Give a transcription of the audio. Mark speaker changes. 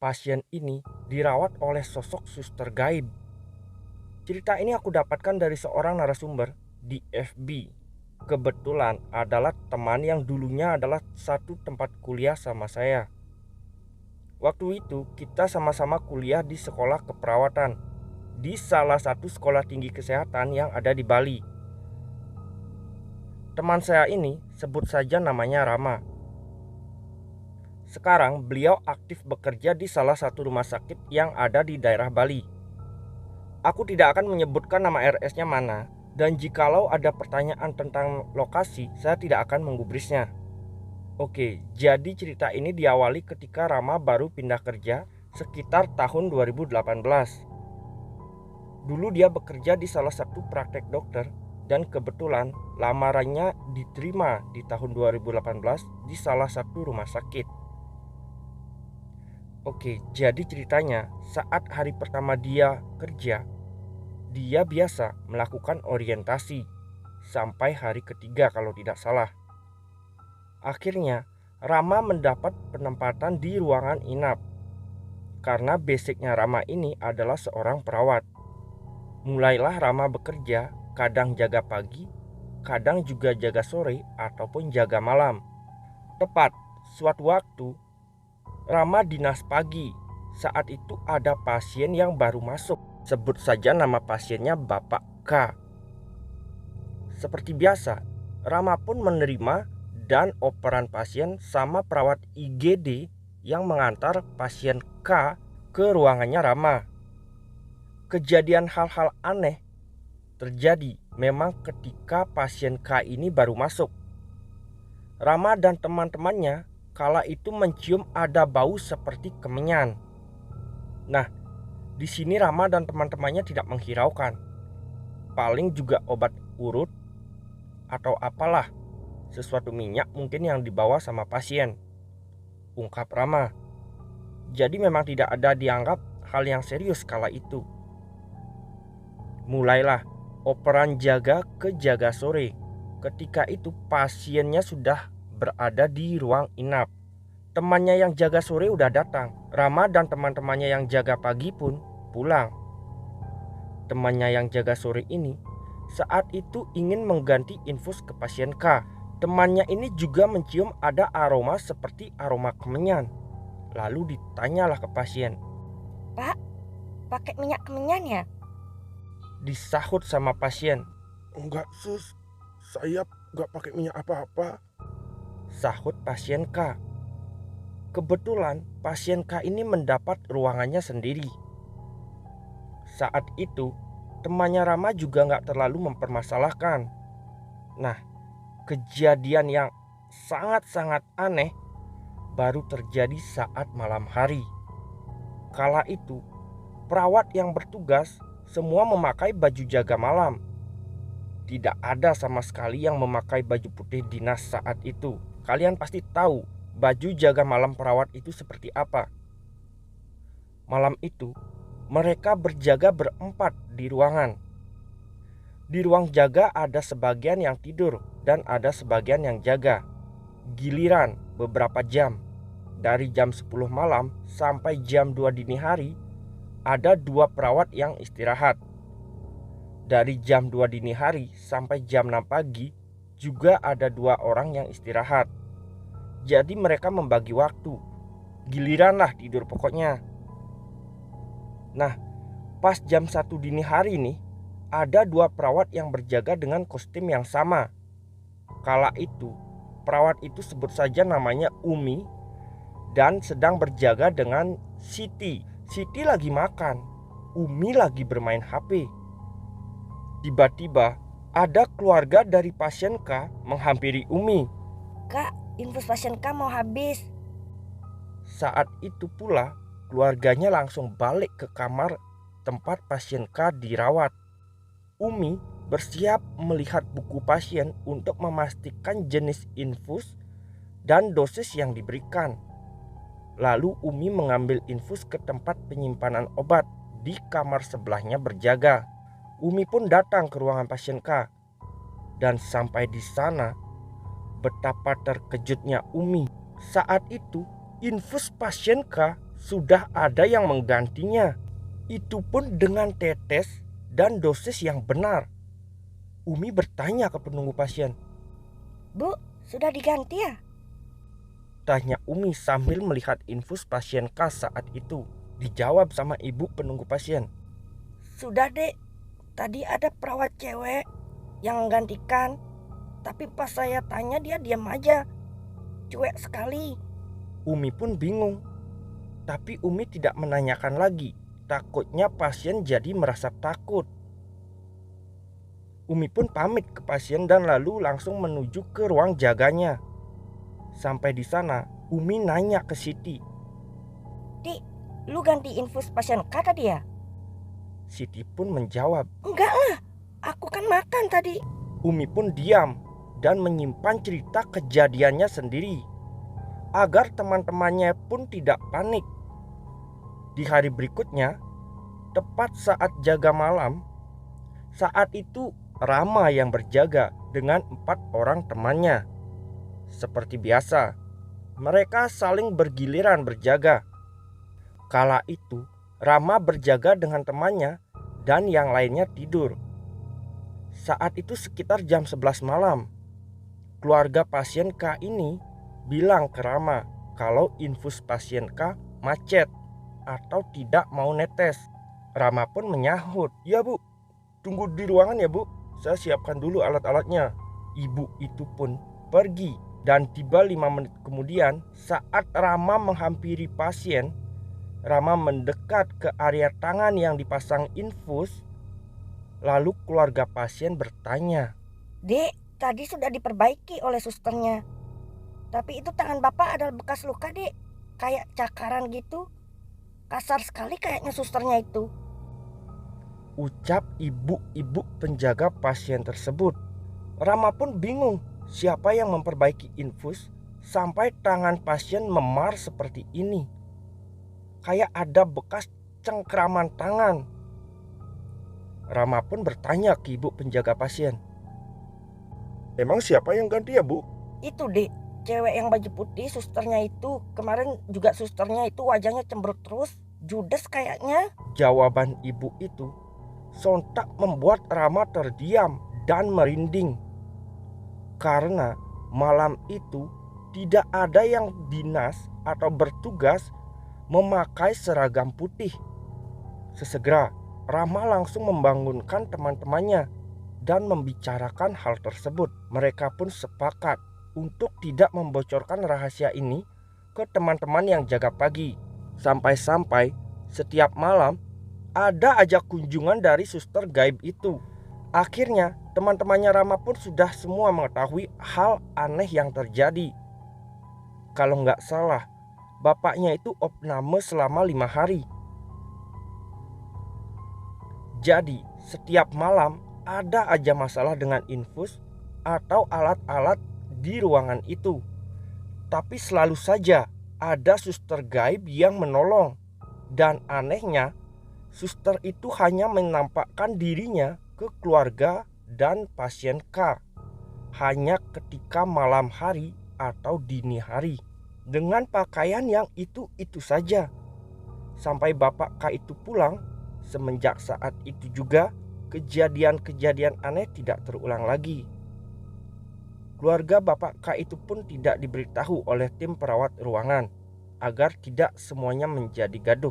Speaker 1: pasien ini dirawat oleh sosok suster gaib. Cerita ini aku dapatkan dari seorang narasumber di FB. Kebetulan adalah teman yang dulunya adalah satu tempat kuliah sama saya. Waktu itu kita sama-sama kuliah di sekolah keperawatan di salah satu sekolah tinggi kesehatan yang ada di Bali. Teman saya ini sebut saja namanya Rama. Sekarang beliau aktif bekerja di salah satu rumah sakit yang ada di daerah Bali. Aku tidak akan menyebutkan nama RS-nya mana, dan jikalau ada pertanyaan tentang lokasi, saya tidak akan menggubrisnya. Oke, jadi cerita ini diawali ketika Rama baru pindah kerja sekitar tahun 2018. Dulu dia bekerja di salah satu praktek dokter, dan kebetulan lamarannya diterima di tahun 2018 di salah satu rumah sakit. Oke, jadi ceritanya saat hari pertama dia kerja, dia biasa melakukan orientasi sampai hari ketiga kalau tidak salah. Akhirnya Rama mendapat penempatan di ruangan inap karena basicnya Rama ini adalah seorang perawat. Mulailah Rama bekerja, kadang jaga pagi, kadang juga jaga sore ataupun jaga malam. Tepat suatu waktu Rama dinas pagi. Saat itu ada pasien yang baru masuk. Sebut saja nama pasiennya Bapak K. Seperti biasa, Rama pun menerima dan operan pasien sama perawat IGD yang mengantar pasien K ke ruangannya Rama. Kejadian hal-hal aneh terjadi memang ketika pasien K ini baru masuk. Rama dan teman-temannya kala itu mencium ada bau seperti kemenyan. Nah, di sini Rama dan teman-temannya tidak menghiraukan. Paling juga obat urut atau apalah, sesuatu minyak mungkin yang dibawa sama pasien, ungkap Rama. Jadi memang tidak ada dianggap hal yang serius kala itu. Mulailah operan jaga ke jaga sore. Ketika itu pasiennya sudah berada di ruang inap. Temannya yang jaga sore udah datang. Rama dan teman-temannya yang jaga pagi pun pulang. Temannya yang jaga sore ini saat itu ingin mengganti infus ke pasien K. Temannya ini juga mencium ada aroma seperti aroma kemenyan. Lalu ditanyalah ke pasien,
Speaker 2: "Pak, pakai minyak kemenyan ya?"
Speaker 1: Disahut sama pasien.
Speaker 3: Enggak sus, saya enggak pakai minyak apa-apa.
Speaker 1: Sahut pasien K. Kebetulan pasien K ini mendapat ruangannya sendiri. Saat itu temannya Rama juga gak terlalu mempermasalahkan. Nah, kejadian yang sangat-sangat aneh baru terjadi saat malam hari. Kala itu perawat yang bertugas semua memakai baju jaga malam. Tidak ada sama sekali yang memakai baju putih dinas saat itu. Kalian pasti tahu baju jaga malam perawat itu seperti apa. Malam itu mereka berjaga berempat di ruangan. Di ruang jaga ada sebagian yang tidur dan ada sebagian yang jaga. Giliran beberapa jam, dari jam 10 malam sampai jam 2 dini hari, ada 2 perawat yang istirahat. Dari jam 2 dini hari sampai jam 6 pagi juga ada 2 orang yang istirahat. Jadi mereka membagi waktu. Giliran lah tidur pokoknya. Nah, pas jam 1 dini hari nih, ada 2 perawat yang berjaga dengan kostum yang sama. Kala itu, perawat itu sebut saja namanya Umi dan sedang berjaga dengan Siti. Siti lagi makan, Umi lagi bermain HP. Tiba-tiba ada keluarga dari pasien K menghampiri Umi.
Speaker 2: "Kak, infus pasien K mau habis."
Speaker 1: Saat itu pula keluarganya langsung balik ke kamar tempat pasien K dirawat. Umi bersiap melihat buku pasien untuk memastikan jenis infus dan dosis yang diberikan. Lalu Umi mengambil infus ke tempat penyimpanan obat di kamar sebelahnya berjaga. Umi pun datang ke ruangan pasien K. Dan sampai di sana, betapa terkejutnya Umi. Saat itu infus pasien K sudah ada yang menggantinya. Itu pun dengan tetes dan dosis yang benar. Umi bertanya ke penunggu pasien.
Speaker 2: Bu, sudah diganti ya?
Speaker 1: Tanya Umi sambil melihat infus pasien K saat itu. Dijawab sama ibu penunggu pasien.
Speaker 2: Sudah dek, tadi ada perawat cewek yang menggantikan. Tapi pas saya tanya dia diam aja. Cuek sekali.
Speaker 1: Umi pun bingung. Tapi Umi tidak menanyakan lagi. Takutnya pasien jadi merasa takut. Umi pun pamit ke pasien dan lalu langsung menuju ke ruang jaganya. Sampai di sana, Umi nanya ke Siti.
Speaker 2: Dik, lu ganti infus pasien K tadi ya?
Speaker 1: Siti pun menjawab.
Speaker 2: Enggak lah, aku kan makan tadi.
Speaker 1: Umi pun diam dan menyimpan cerita kejadiannya sendiri. Agar teman-temannya pun tidak panik. Di hari berikutnya, tepat saat jaga malam, saat itu Rama yang berjaga dengan 4 orang temannya. Seperti biasa, mereka saling bergiliran berjaga. Kala itu, Rama berjaga dengan temannya dan yang lainnya tidur. Saat itu sekitar jam 11 malam. Keluarga pasien K ini bilang ke Rama kalau infus pasien K macet atau tidak mau netes. Rama pun menyahut, "Ya bu, tunggu di ruangan ya bu, saya siapkan dulu alat-alatnya." Ibu itu pun pergi dan tiba 5 menit kemudian saat Rama menghampiri pasien. Rama mendekat ke area tangan yang dipasang infus. Lalu keluarga pasien bertanya,
Speaker 2: Dek, tadi sudah diperbaiki oleh susternya. Tapi itu tangan bapak ada bekas luka dek, kayak cakaran gitu. Kasar sekali kayaknya susternya itu.
Speaker 1: ucap ibu-ibu penjaga pasien tersebut. Rama pun bingung siapa yang memperbaiki infus sampai tangan pasien memar seperti ini. Kayak ada bekas cengkraman tangan. Rama pun bertanya ke ibu penjaga pasien.
Speaker 3: Emang siapa yang ganti ya bu?
Speaker 2: Itu dek, cewek yang baju putih susternya itu. Kemarin juga susternya itu wajahnya cemberut terus, judes kayaknya.
Speaker 1: Jawaban ibu itu sontak membuat Rama terdiam dan merinding. Karena malam itu tidak ada yang dinas atau bertugas memakai seragam putih. Sesegera Rama langsung membangunkan teman-temannya dan membicarakan hal tersebut. Mereka pun sepakat untuk tidak membocorkan rahasia ini ke teman-teman yang jaga pagi. Sampai-sampai setiap malam ada aja kunjungan dari suster gaib itu. Akhirnya teman-temannya Rama pun sudah semua mengetahui hal aneh yang terjadi. Kalau nggak salah, bapaknya itu opname selama 5 hari. Jadi setiap malam ada aja masalah dengan infus atau alat-alat di ruangan itu. Tapi selalu saja ada suster gaib yang menolong. Dan anehnya, suster itu hanya menampakkan dirinya ke keluarga dan pasien K hanya ketika malam hari atau dini hari, dengan pakaian yang itu-itu saja. Sampai bapak K itu pulang. Semenjak saat itu juga kejadian-kejadian aneh tidak terulang lagi. Keluarga bapak K itu pun tidak diberitahu oleh tim perawat ruangan agar tidak semuanya menjadi gaduh.